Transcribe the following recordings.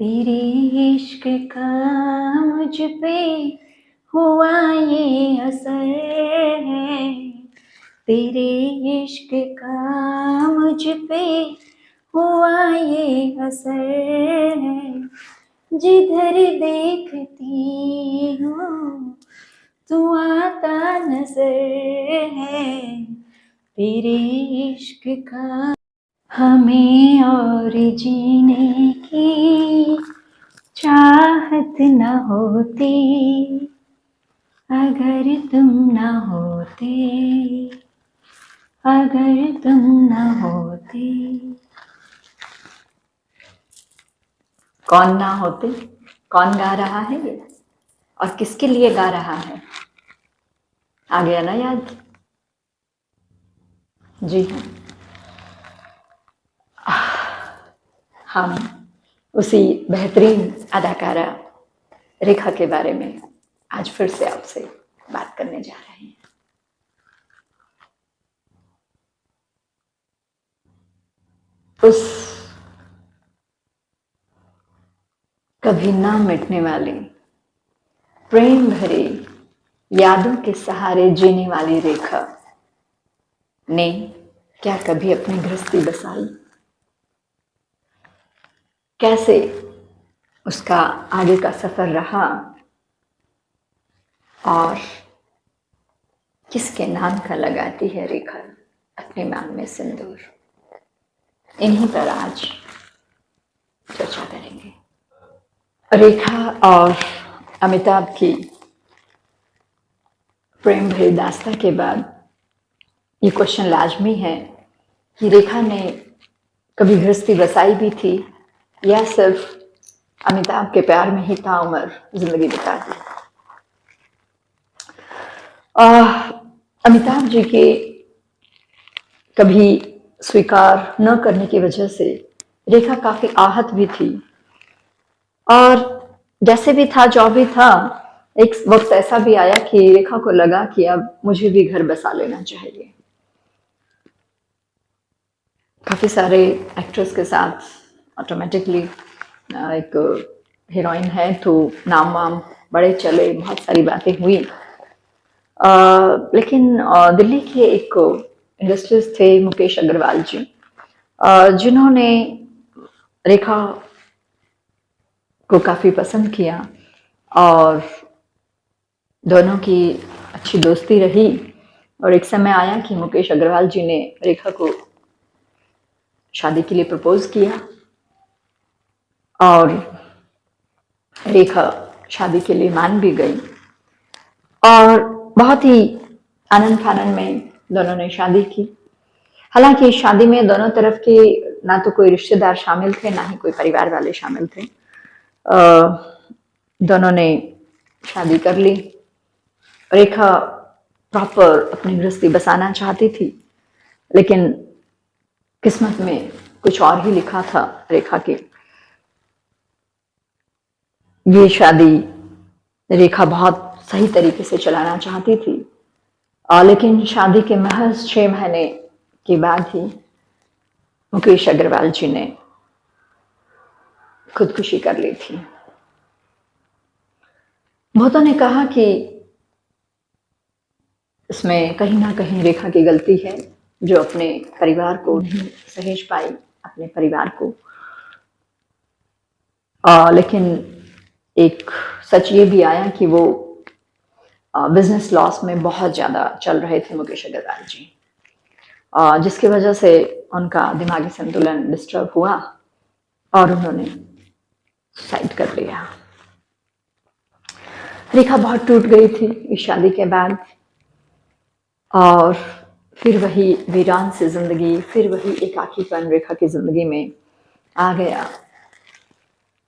तेरे इश्क का मुझ पे हुआ ये असर है। तेरे इश्क का मुझ पे हुआ ये असर है। जिधर देखती हूँ तू आता नजर है। तेरे इश्क का हमें और जीने की चाहत न होती अगर तुम न होते, अगर तुम न होते। कौन ना होते? कौन गा रहा है ये और किसके लिए गा रहा है? आ गया ना याद? जी हाँ, हम उसी बेहतरीन अदाकारा रेखा के बारे में आज फिर से आपसे बात करने जा रहे हैं। उस कभी ना मिटने वाली प्रेम भरी यादों के सहारे जीने वाली रेखा ने क्या कभी अपनी गृहस्थी बसाई? कैसे उसका आगे का सफर रहा और किसके नाम का लगाती है रेखा अपने मांग में सिंदूर? इन्हीं पर आज चर्चा करेंगे। रेखा और अमिताभ की प्रेम भरी दास्तां के बाद ये क्वेश्चन लाजमी है कि रेखा ने कभी गृहस्थी बसाई भी थी या सिर्फ अमिताभ के प्यार में ही ताउम्र जिंदगी बिता दी। अमिताभ जी के कभी स्वीकार न करने की वजह से रेखा काफी आहत भी थी और जैसे भी था जो भी था, एक वक्त ऐसा भी आया कि रेखा को लगा कि अब मुझे भी घर बसा लेना चाहिए। काफी सारे एक्ट्रेस के साथ ऑटोमेटिकली एक हीरोइन है तो नाम वाम बड़े चले, बहुत सारी बातें हुई। लेकिन दिल्ली के एक इंडस्ट्रियलिस्ट थे मुकेश अग्रवाल जी, जिन्होंने रेखा को काफी पसंद किया और दोनों की अच्छी दोस्ती रही। और एक समय आया कि मुकेश अग्रवाल जी ने रेखा को शादी के लिए प्रपोज किया और रेखा शादी के लिए मान भी गई और बहुत ही आनंद फानंद में दोनों ने शादी की। हालांकि इस शादी में दोनों तरफ के ना तो कोई रिश्तेदार शामिल थे ना ही कोई परिवार वाले शामिल थे। दोनों ने शादी कर ली। रेखा प्रॉपर अपनी गृहस्थी बसाना चाहती थी, लेकिन किस्मत में कुछ और ही लिखा था रेखा के। ये शादी रेखा बहुत सही तरीके से चलाना चाहती थी, लेकिन शादी के महज 6 महीने के बाद ही मुकेश अग्रवाल जी ने खुदकुशी कर ली थी। बहुतों ने कहा कि इसमें कहीं ना कहीं रेखा की गलती है जो अपने परिवार को नहीं सहेज पाई, अपने परिवार को। लेकिन एक सच ये भी आया कि वो बिजनेस लॉस में बहुत ज़्यादा चल रहे थे मुकेश अग्रवाल जी, जिसकी वजह से उनका दिमागी संतुलन डिस्टर्ब हुआ और उन्होंने सुसाइड कर लिया। रेखा बहुत टूट गई थी इस शादी के बाद और फिर वही वीरान सी जिंदगी, फिर वही एकाकीपन रेखा की जिंदगी में आ गया।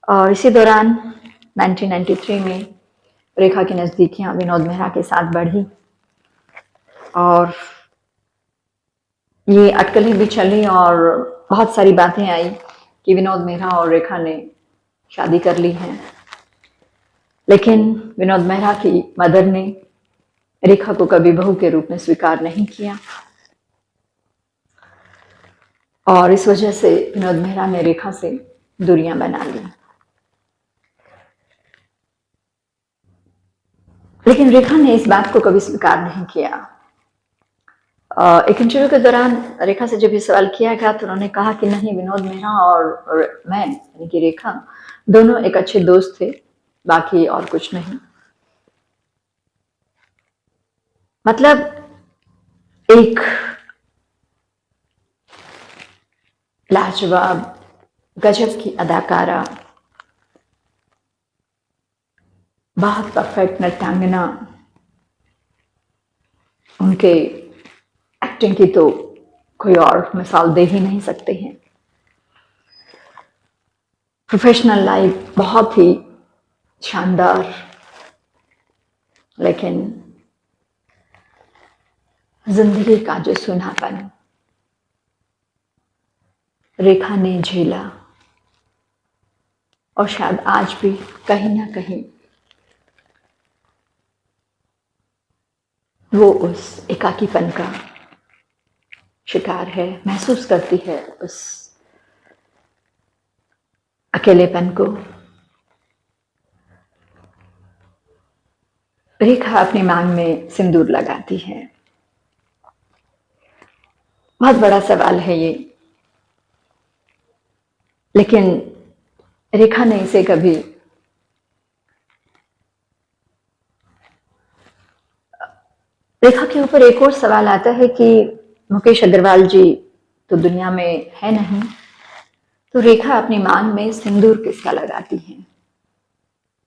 और इसी दौरान 1993 में रेखा की नज़दीकियां विनोद मेहरा के साथ बढ़ी और ये अटकलें भी चली और बहुत सारी बातें आई कि विनोद मेहरा और रेखा ने शादी कर ली है। लेकिन विनोद मेहरा की मदर ने रेखा को कभी बहू के रूप में स्वीकार नहीं किया और इस वजह से विनोद मेहरा ने रेखा से दूरियां बना ली। लेकिन रेखा ने इस बात को कभी स्वीकार नहीं किया। एक इंटरव्यू के दौरान रेखा से जब ये सवाल किया गया तो उन्होंने कहा कि नहीं, विनोद मेहरा और मैं यानी कि रेखा दोनों एक अच्छे दोस्त थे, बाकी और कुछ नहीं। मतलब एक लाजवाब गजब की अदाकारा, बहुत परफेक्ट नृत्यांगना, उनके एक्टिंग की तो कोई और मिसाल दे ही नहीं सकते हैं। प्रोफेशनल लाइफ बहुत ही शानदार, लेकिन जिंदगी का जो सूनापन रेखा ने झेला, और शायद आज भी कहीं ना कहीं वो उस एकाकीपन का शिकार है, महसूस करती है उस अकेलेपन को। रेखा अपनी मांग में सिंदूर लगाती है। बहुत बड़ा सवाल है ये, लेकिन रेखा ने इसे कभी रेखा के ऊपर एक और सवाल आता है कि मुकेश अग्रवाल जी तो दुनिया में है नहीं, तो रेखा अपनी मांग में सिंदूर किसका लगाती है।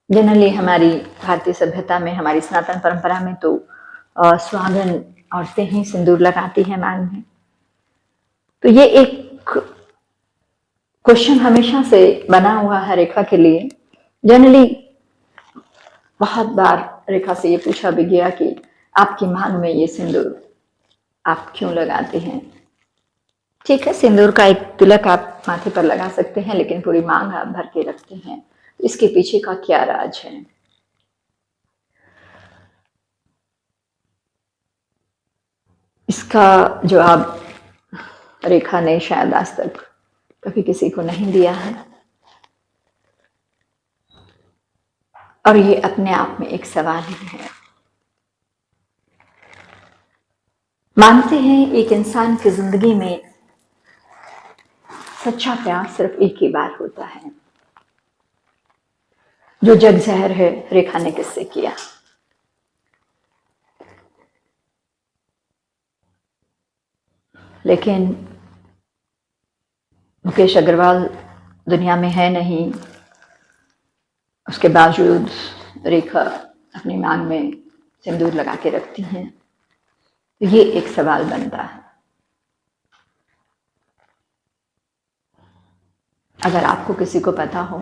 जनरली हमारी भारतीय सभ्यता में, हमारी सनातन परंपरा में तो सुहागन औरतें ही सिंदूर लगाती हैं मांग में। तो ये एक क्वेश्चन हमेशा से बना हुआ है रेखा के लिए। जनरली बहुत बार रेखा से ये पूछा भी गया कि आपकी मांग में ये सिंदूर आप क्यों लगाते हैं। ठीक है, सिंदूर का एक तिलक आप माथे पर लगा सकते हैं, लेकिन पूरी मांग आप भर के रखते हैं, तो इसके पीछे का क्या राज है। इसका जवाब रेखा ने शायद आज तक कभी किसी को नहीं दिया है, और ये अपने आप में एक सवाल ही है। मानते हैं एक इंसान की जिंदगी में सच्चा प्यार सिर्फ एक ही बार होता है। जो जग जहर है रेखा ने किससे किया। लेकिन मुकेश अग्रवाल दुनिया में है नहीं, उसके बावजूद रेखा अपनी मांग में सिंदूर लगा के रखती हैं। तो ये एक सवाल बनता है। अगर आपको किसी को पता हो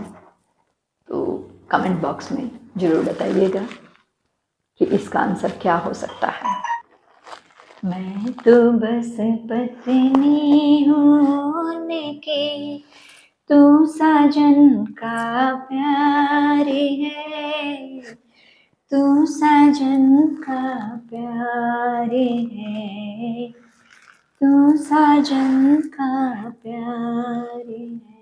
तो कमेंट बॉक्स में जरूर बताइएगा कि इसका आंसर क्या हो सकता है। मैं तो बस पत्नी हूँ उनकी, तू साजन का प्यार है, तू साजन का प्यार है, तू साजन का प्यार है।